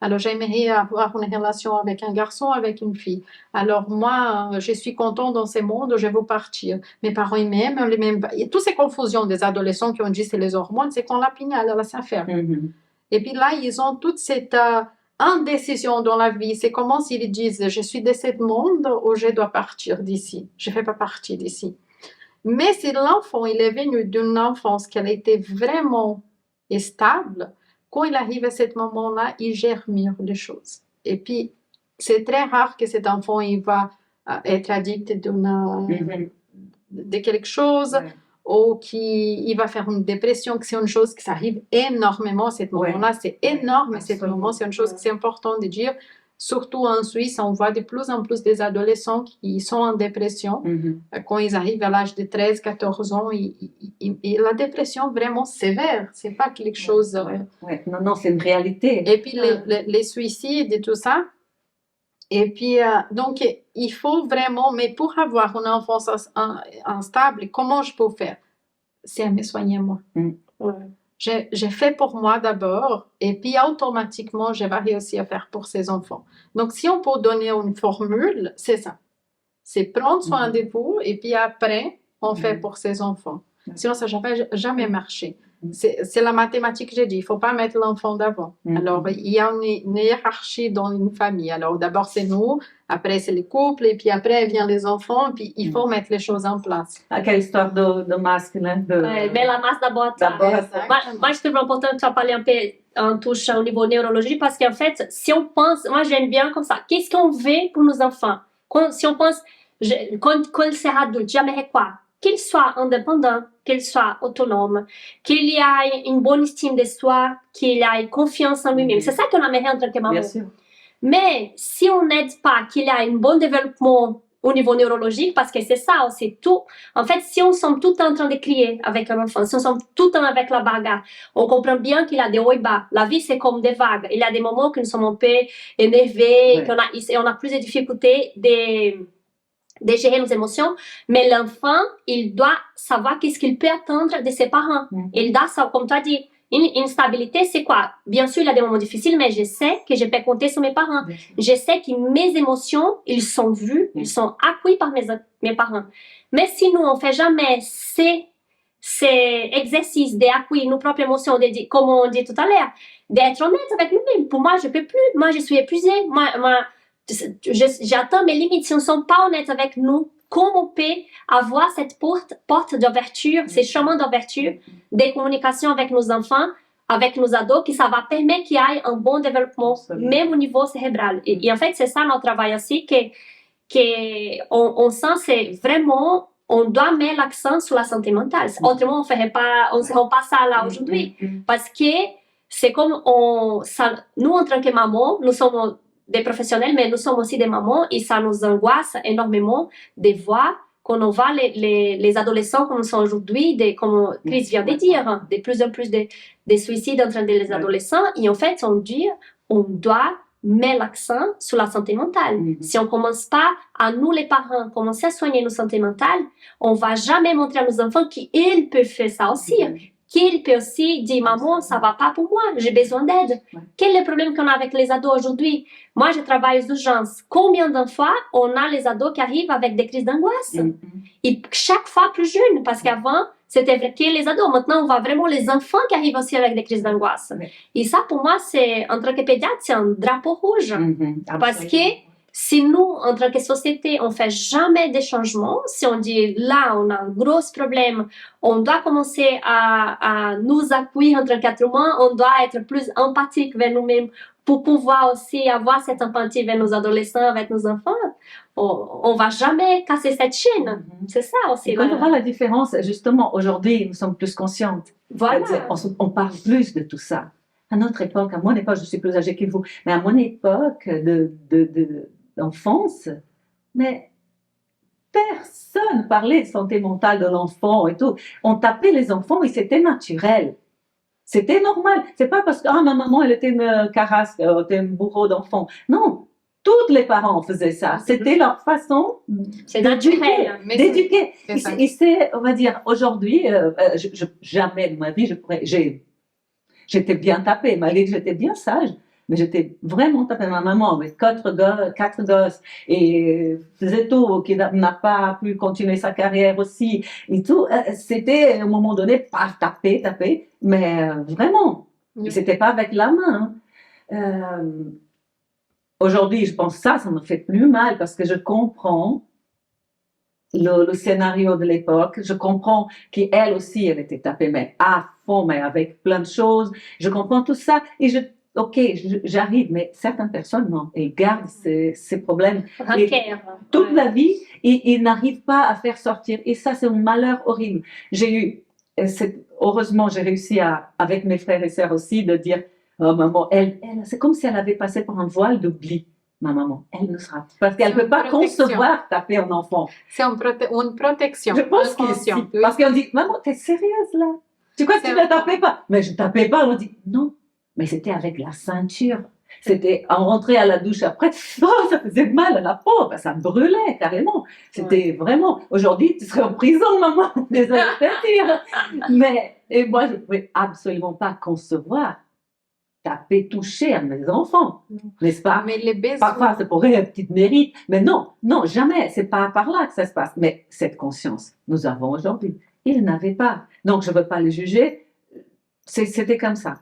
Alors, j'aimerais avoir une relation avec un garçon, avec une fille. Alors, moi, je suis contente dans ce monde, je veux partir. Mes parents, ils m'aiment, les mêmes. Et toutes ces confusions des adolescents qui ont dit c'est les hormones, c'est quand la pinéale, elle s'enferme. Et puis là, ils ont toute cette indécision dans la vie. C'est comme s'ils disent je suis de ce monde ou je dois partir d'ici. Je ne fais pas partie d'ici. Mais si l'enfant, il est venu d'une enfance qui a été vraiment stable, quand il arrive à ce moment-là, il gère mieux les choses. Et puis, c'est très rare que cet enfant il va être addict de quelque chose ou qu'il va faire une dépression, que c'est une chose qui s'arrive énormément à ce moment-là. C'est énorme, ce moment. C'est une chose qui c'est important de dire. Surtout en Suisse, on voit de plus en plus des adolescents qui sont en dépression. Quand ils arrivent à l'âge de 13, 14 ans, et la dépression vraiment sévère, c'est pas quelque chose... Ouais. Non, c'est une réalité. Et puis les suicides et tout ça. Et puis, donc, il faut vraiment, mais pour avoir une enfance instable, comment je peux faire? C'est me soigner moi. Ouais. J'ai fait pour moi d'abord, et puis automatiquement, je vais réussir à faire pour ses enfants. Donc, si on peut donner une formule, c'est ça. C'est prendre soin de vous, et puis après, on fait pour ses enfants. Sinon, ça ne va jamais marcher. C'est la mathématique que j'ai dit, il ne faut pas mettre l'enfant d'avant. Alors, il y a une hiérarchie dans une famille. Alors, d'abord, c'est nous, après, c'est les couples, et puis après, viennent les enfants, puis il faut mettre les choses en place. Quelle histoire de masculin. Mais la masse d'abord. Moi, je trouve important que tu as parlé un peu en touche au niveau neurologique, parce qu'en fait, si on pense, moi, j'aime bien comme ça, qu'est-ce qu'on veut pour nos enfants? Si on pense, quand il sera adulte, j'aimerais quoi? Qu'il soit indépendant, qu'il soit autonome, qu'il y ait une bonne estime de soi, qu'il ait confiance en lui-même. C'est ça qu'on aimerait en tant que maman. Bien sûr. Mais si on n'aide pas qu'il y ait un bon développement au niveau neurologique, parce que c'est ça, c'est tout. En fait, si on sommes tout le temps en train de crier avec un enfant, si on sommes tout le temps avec la bagarre, on comprend bien qu'il y a des hauts et bas. La vie, c'est comme des vagues. Il y a des moments que nous sommes un peu énervés, qu'on a plus de difficultés de gérer nos émotions, mais l'enfant, il doit savoir qu'est-ce qu'il peut attendre de ses parents. Il doit savoir, comme tu as dit, une stabilité, c'est quoi? Bien sûr, il y a des moments difficiles, mais je sais que je peux compter sur mes parents. Je sais que mes émotions, ils sont vus, ils sont accueillis par mes parents. Mais si nous, on fait jamais ces exercices d'accueillir nos propres émotions, comme on dit tout à l'heure, d'être honnête avec nous-mêmes. Pour moi, je peux plus. Moi, je suis épuisée. J'atteins mes limites. Si on ne sont pas honnêtes avec nous, comment on peut avoir cette porte d'ouverture, ces chemins d'ouverture, des communications avec nos enfants, avec nos ados, que ça va permettre qu'il y ait un bon développement, même au niveau cérébral. Et en fait, c'est ça notre travail aussi, on sent, c'est vraiment, on doit mettre l'accent sur la santé mentale. Autrement, on ne ferait pas ça là aujourd'hui. Parce que c'est comme, nous, en tant que maman, nous sommes des professionnels, mais nous sommes aussi des mamans, et ça nous angoisse énormément de voir quand on voit les adolescents comme ils sont aujourd'hui, comme Chris vient de dire, de plus en plus de suicides entre les adolescents, et en fait, on doit mettre l'accent sur la santé mentale. Si on commence pas à nous, les parents, commencer à soigner nos santé mentale, on va jamais montrer à nos enfants qu'ils peuvent faire ça aussi. Qu'il peut aussi dire, maman, ça va pas pour moi, j'ai besoin d'aide. Quel est le problème qu'on a avec les ados aujourd'hui? Moi, je travaille aux urgences. Combien de fois on a les ados qui arrivent avec des crises d'angoisse? Et chaque fois plus jeunes, parce qu'avant, c'était vrai que les ados. Maintenant, on voit vraiment les enfants qui arrivent aussi avec des crises d'angoisse. Et ça, pour moi, en tant que pédiatre, c'est un drapeau rouge. Parce que si nous, en tant que société, on fait jamais des changements, si on dit là, on a un gros problème, on doit commencer à nous accueillir en tant qu'être humain, on doit être plus empathique vers nous-mêmes pour pouvoir aussi avoir cette empathie vers nos adolescents, avec nos enfants. On va jamais casser cette chaîne. C'est ça aussi. Quand on voit la différence, justement, aujourd'hui, nous sommes plus conscientes. Voilà. On parle plus de tout ça. À notre époque, à mon époque, je suis plus âgée que vous, mais à mon époque d'enfance, mais personne parlait de santé mentale de l'enfant et tout. On tapait les enfants et c'était naturel. C'était normal. C'est pas parce que ma maman, elle était une carasse, elle était un bourreau d'enfant. Non, tous les parents faisaient ça. C'était leur façon d'éduquer. Et c'est, on va dire, aujourd'hui, jamais de ma vie, j'étais bien tapée, malgré que j'étais bien sage. Mais j'étais vraiment tapée. Ma maman avec quatre gosses et faisait tout, qui n'a pas pu continuer sa carrière aussi et tout. C'était à un moment donné pas taper, mais vraiment, c'était pas avec la main. Aujourd'hui, je pense que ça me fait plus mal parce que je comprends le scénario de l'époque. Je comprends qu'elle aussi, elle était tapée, mais à fond, mais avec plein de choses. Je comprends tout ça et j'arrive, mais certaines personnes, non, elles gardent ces problèmes toute la vie et ils n'arrivent pas à faire sortir. Et ça, c'est un malheur horrible. Heureusement, j'ai réussi avec mes frères et sœurs aussi de dire, oh maman, elle, c'est comme si elle avait passé par un voile d'oubli. ma maman, elle nous sera. Parce qu'elle ne peut pas protection. concevoir taper un enfant. C'est une protection. Je pense que si. inconsciente, oui. Parce qu'on dit, maman, t'es sérieuse là? Tu crois que tu ne tapais pas? Mais je ne tapais pas. On dit, non. Mais c'était avec la ceinture. C'était, on rentrait à la douche après, oh, ça faisait mal à la peau, ça me brûlait carrément. C'était vraiment, aujourd'hui, tu serais en prison, maman, désolée de te dire. Mais, et moi, je ne pouvais absolument pas concevoir taper, toucher à mes enfants, n'est-ce pas? Mais les besoins. Parfois, c'est pour un petit mérite, mais non, jamais, c'est pas par là que ça se passe. Mais cette conscience, nous avons aujourd'hui. Ils n'avaient pas. Donc, je ne veux pas les juger, c'était comme ça.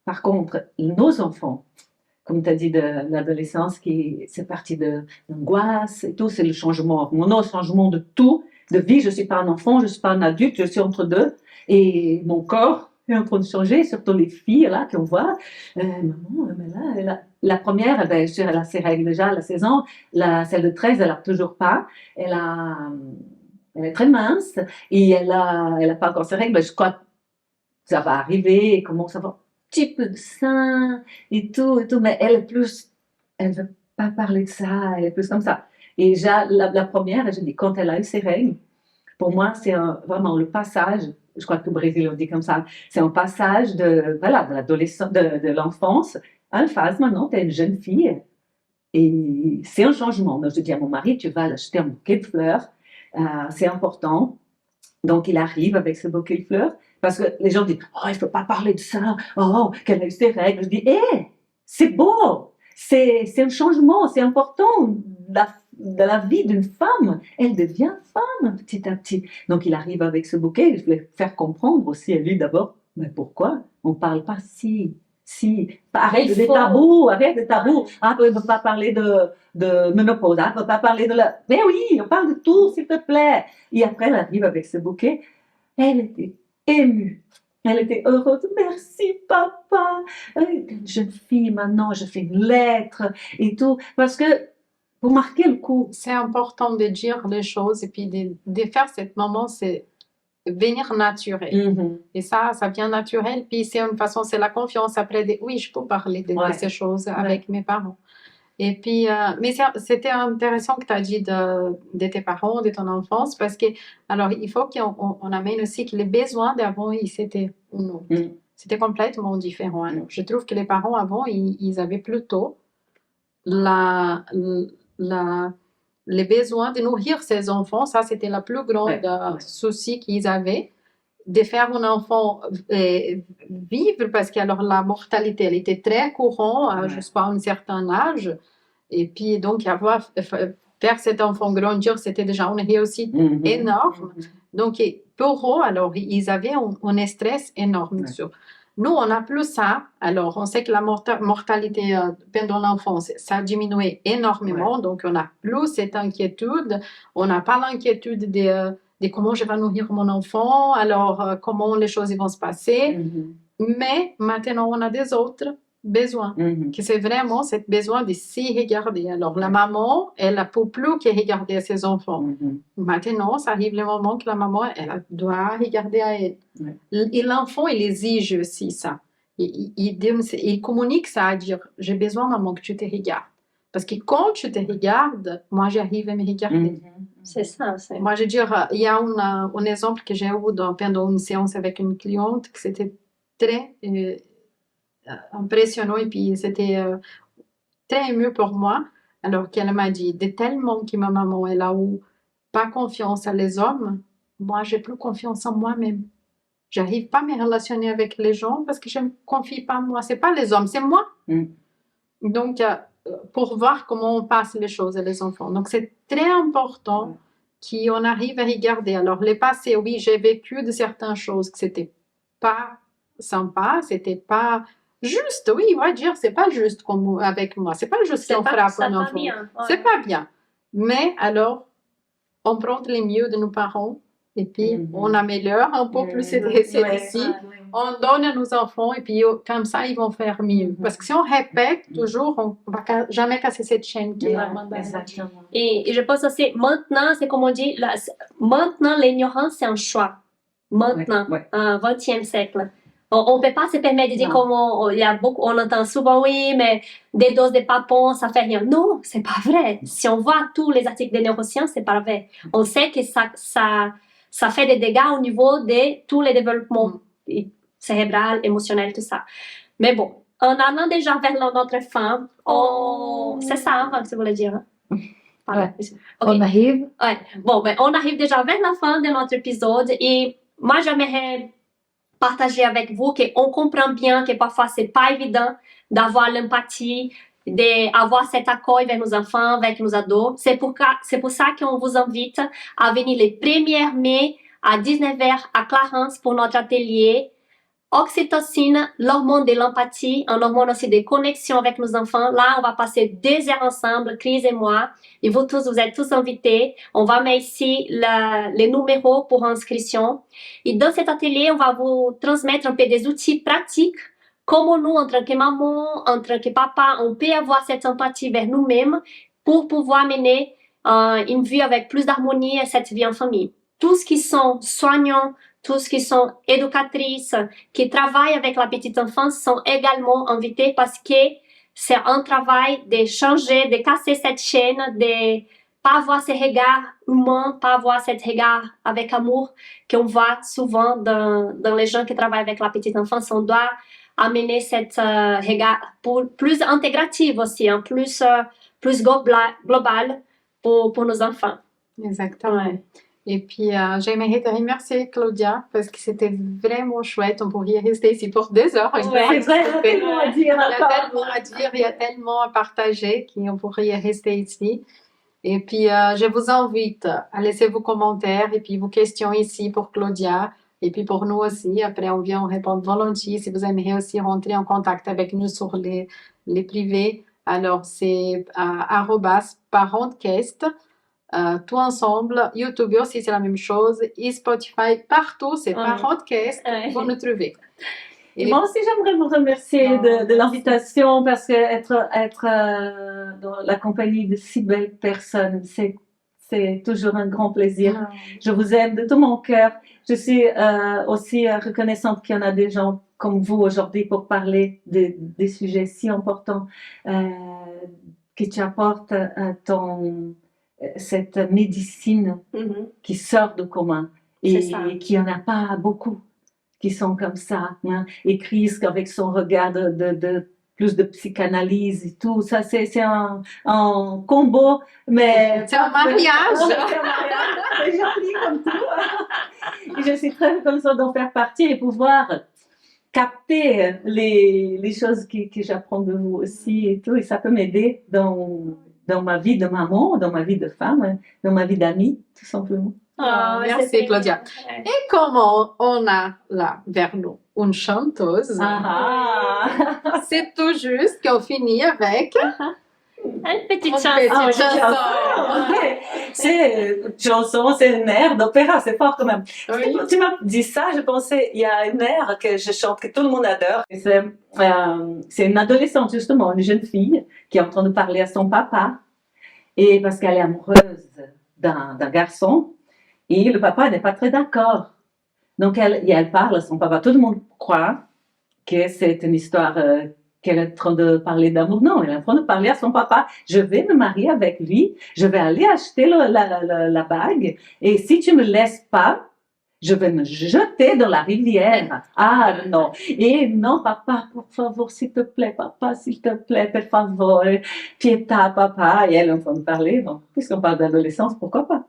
Par contre, nos enfants, comme tu as dit, de l'adolescence, c'est parti d'angoisse et tout, c'est le changement, mon changement de tout, de vie. Je ne suis pas un enfant, je ne suis pas un adulte, je suis entre deux. Et mon corps est en train de changer, surtout les filles là qu'on voit. Maman, mais là, la première, elle a ses règles déjà, elle a 16 ans. Celle de 13, elle n'a toujours pas. Elle est très mince et elle a pas encore ses règles. Mais je crois que ça va arriver, comment ça va. Petit peu de sein et tout, mais elle veut pas parler de ça, elle est plus comme ça. Et la première, je dis, quand elle a eu ses règles, pour moi, c'est vraiment le passage, je crois que au Brésil, on dit comme ça, c'est un passage de l'adolescence, de l'enfance à une phase, maintenant, tu es une jeune fille, et c'est un changement. Donc, je dis à mon mari, tu vas l'acheter un bouquet de fleurs, c'est important. Donc, il arrive avec ce bouquet de fleurs, parce que les gens disent, oh, il ne faut pas parler de ça, oh, qu'elle a eu ses règles. Je dis, c'est beau, c'est un changement, c'est important de la vie d'une femme. Elle devient femme petit à petit. Donc, il arrive avec ce bouquet, je voulais faire comprendre aussi à lui d'abord, mais pourquoi on ne parle pas si, arrête des tabous. Ah, on ne peut pas parler de ménopause, on ne peut pas parler de la... Mais oui, on parle de tout, s'il te plaît. Et après, elle arrive avec ce bouquet, elle était émue. Elle était heureuse. Merci, papa. Elle était une jeune fille, maintenant, je fais une lettre et tout. Parce que, pour marquer le coup. C'est important de dire les choses et puis de faire ce moment, c'est venir naturel. Mm-hmm. Et ça vient naturel. Puis c'est une façon, c'est la confiance après. Oui, je peux parler de ces choses avec mes parents. Et puis, mais c'était intéressant que tu as dit de tes parents, de ton enfance, parce que, alors, il faut qu'on amène aussi que les besoins d'avant, c'était c'était complètement différent. Alors, je trouve que les parents avant, ils avaient plutôt les besoins de nourrir ses enfants. Ça, c'était la plus grande souci qu'ils avaient, de faire un enfant vivre, parce que alors la mortalité, elle était très courante jusqu'à un certain âge. Et puis, donc, faire cet enfant grandir, c'était déjà une réussite énorme. Donc, pour eux, alors, ils avaient un stress énorme. Nous, on n'a plus ça. Alors, on sait que la mortalité pendant l'enfance, ça a diminué énormément. Donc, on n'a plus cette inquiétude. On n'a pas l'inquiétude de comment je vais nourrir mon enfant, alors comment les choses vont se passer. Mais maintenant, on a des autres besoins, que c'est vraiment ce besoin de s'y regarder. Alors, la maman, elle ne peut plus que regarder ses enfants. Maintenant, ça arrive le moment que la maman, elle doit regarder à elle. Et l'enfant, il exige aussi ça. Il communique ça à dire, j'ai besoin, maman, que tu te regardes. Parce que quand tu te regardes, moi, j'arrive à me regarder. C'est ça. Moi, je veux dire, il y a un exemple que j'ai eu pendant une séance avec une cliente, que c'était très impressionnant et puis c'était très ému pour moi. Alors qu'elle m'a dit, de tellement que ma maman, elle a eu pas confiance à les hommes, moi, j'ai plus confiance en moi-même. J'arrive pas à me relationner avec les gens parce que je me confie pas en moi. C'est pas les hommes, c'est moi. Donc, pour voir comment on passe les choses à les enfants. Donc, c'est très important qu'on arrive à regarder. Alors, le passé, oui, j'ai vécu de certaines choses que c'était pas sympa, c'était pas juste, oui, on va dire, c'est pas juste comme avec moi, c'est pas juste qu'on frappe un enfant. C'est pas bien. Mais alors, on prend les mieux de nos parents et puis on améliore un peu plus cette recette ici. On donne à nos enfants et puis comme ça, ils vont faire mieux. Parce que si on répète toujours, on ne va jamais casser cette chaîne qui est vraiment Exactement. Et je pense aussi, maintenant, c'est comme on dit, maintenant, l'ignorance, c'est un choix. Maintenant, 20e siècle. On peut pas se permettre de dire Non. comme il y a beaucoup, on entend souvent oui, mais des doses de papon, ça fait rien. Non, c'est pas vrai. Si on voit tous les articles des neurosciences, c'est pas vrai. On sait que ça fait des dégâts au niveau de tous les développements cérébral, émotionnel, tout ça. Mais bon, en allant déjà vers notre fin, c'est ça, hein, que vous voulez dire. Ouais. Ok. On arrive. Ouais. Bon, ben, on arrive déjà vers la fin de notre épisode et moi, j'aimerais partager avec vous qu'on comprend bien que parfois c'est pas évident d'avoir l'empathie, d'avoir cet accueil avec nos enfants, avec nos ados. C'est pour ça qu'on vous invite à venir le 1er mai à 19h à Clarence pour notre atelier Oxytocine, l'hormone de l'empathie, un hormone aussi de connexion avec nos enfants. Là, on va passer 2 heures ensemble, Chris et moi. Et vous tous, vous êtes tous invités. On va mettre ici les numéros pour inscription. Et dans cet atelier, on va vous transmettre un peu des outils pratiques. Comment nous, en tant que maman, en tant que papa, on peut avoir cette empathie vers nous-mêmes pour pouvoir mener une vie avec plus d'harmonie et cette vie en famille. Tous qui sont soignants, tous qui sont éducatrices, qui travaillent avec la petite enfance sont également invités parce que c'est un travail de changer, de casser cette chaîne, de pas avoir ce regard humain, pas avoir cet regard avec amour qu'on voit souvent dans les gens qui travaillent avec la petite enfance. On doit amener cette regard plus intégratif aussi, hein, plus global pour nos enfants. Exactement. Ouais. Et puis, j'aimerais te remercier, Claudia, parce que c'était vraiment chouette. On pourrait rester ici pour 2 heures. C'est vrai, il y a tellement à dire Il y a encore. tellement à dire, il y a tellement à partager qu'on pourrait rester ici. Et puis, je vous invite à laisser vos commentaires et puis vos questions ici pour Claudia et puis pour nous aussi. Après, on vient répondre volontiers. Si vous aimeriez aussi rentrer en contact avec nous sur les privés, alors c'est @parentcast. Tout ensemble, YouTube aussi c'est la même chose, et Spotify, partout c'est Parentcast pour nous trouver. Et moi aussi, j'aimerais vous remercier de l'invitation parce que être dans la compagnie de si belles personnes, c'est toujours un grand plaisir. Je vous aime de tout mon cœur. Je suis aussi reconnaissante qu'il y en a des gens comme vous aujourd'hui pour parler des sujets si importants que tu apportes cette médecine qui sort du commun et qu'il n'y en a pas beaucoup qui sont comme ça, hein, et Chris avec son regard de plus de psychanalyse et tout, ça c'est un combo, mais c'est un mariage. C'est joli comme tout. Et je suis très reconnaissante d'en faire partie et pouvoir capter les choses que j'apprends de vous aussi et tout, et ça peut m'aider dans ma vie de maman, dans ma vie de femme, dans ma vie d'amie, tout simplement. Merci Claudia. Et comment on a là vers nous une chanteuse, c'est tout juste qu'on finit avec une petite chanson. C'est une chanson, c'est une air d'opéra, c'est fort quand même. Oui. Tu m'as dit ça, je pensais, il y a une air que je chante, que tout le monde adore. C'est une adolescente justement, une jeune fille qui est en train de parler à son papa, et parce qu'elle est amoureuse d'un garçon, et le papa n'est pas très d'accord. Donc elle parle à son papa. Tout le monde croit que c'est une histoire qu'elle est en train de parler d'amour. Non, elle est en train de parler à son papa. Je vais me marier avec lui, je vais aller acheter la bague, et si tu me laisses pas, je vais me jeter dans la rivière. Ah non. Et non, papa, pour favor, s'il te plaît, papa, s'il te plaît, per favor, pietà, papa. Et elle est en train de parler. Bon, puisqu'on parle d'adolescence, pourquoi pas?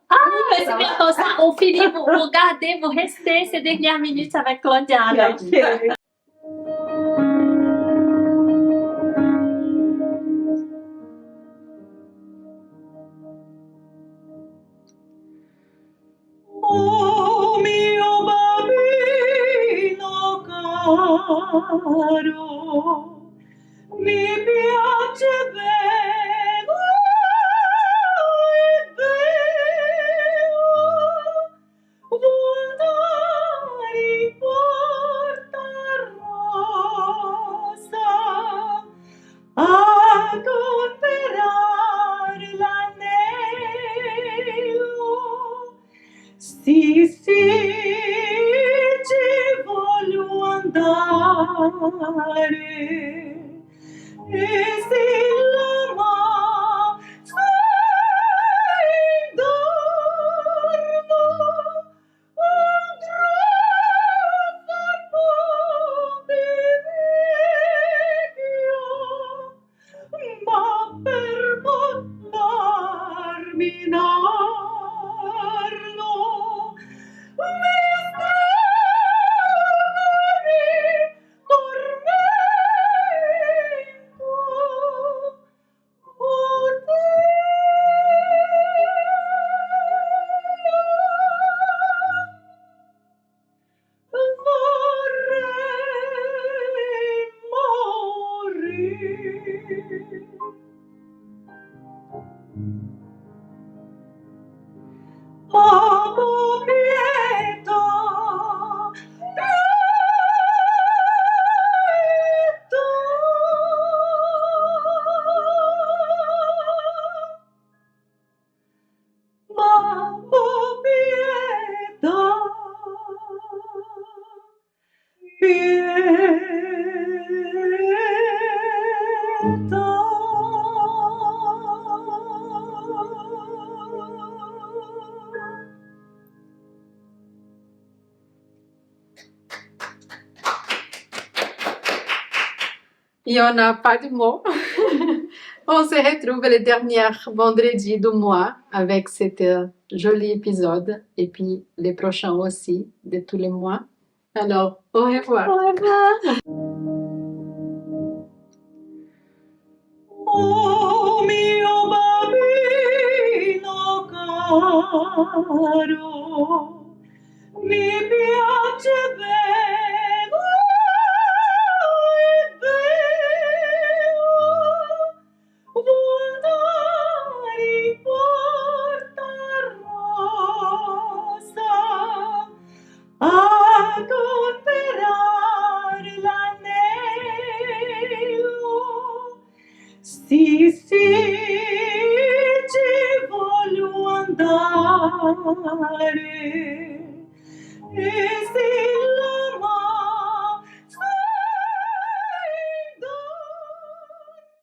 Mais c'est bien comme ça. On finit, vous gardez, vous restez ces dernières minutes avec Claudia. Okay. Oh mio bambino caro, mi piace bene e bello, vuol dare in porta rosa a comperare l'anello. Sì, ci voglio andare. E se l'ama sei d'orno, andrò far ponte vecchio, ma per montarmi in arno, mi Amo quieto, quieto. Amo quieto, quieto. Et on n'a pas de mots. On se retrouve le dernier vendredi du mois avec cet joli épisode et puis les prochains aussi de tous les mois. Alors, au revoir. Au revoir. Oh mio bambino caro, mi piace bello e bello, vuol dare in porta rosa a comprare l'anello. Sì, sì, ci voglio andare. E sì,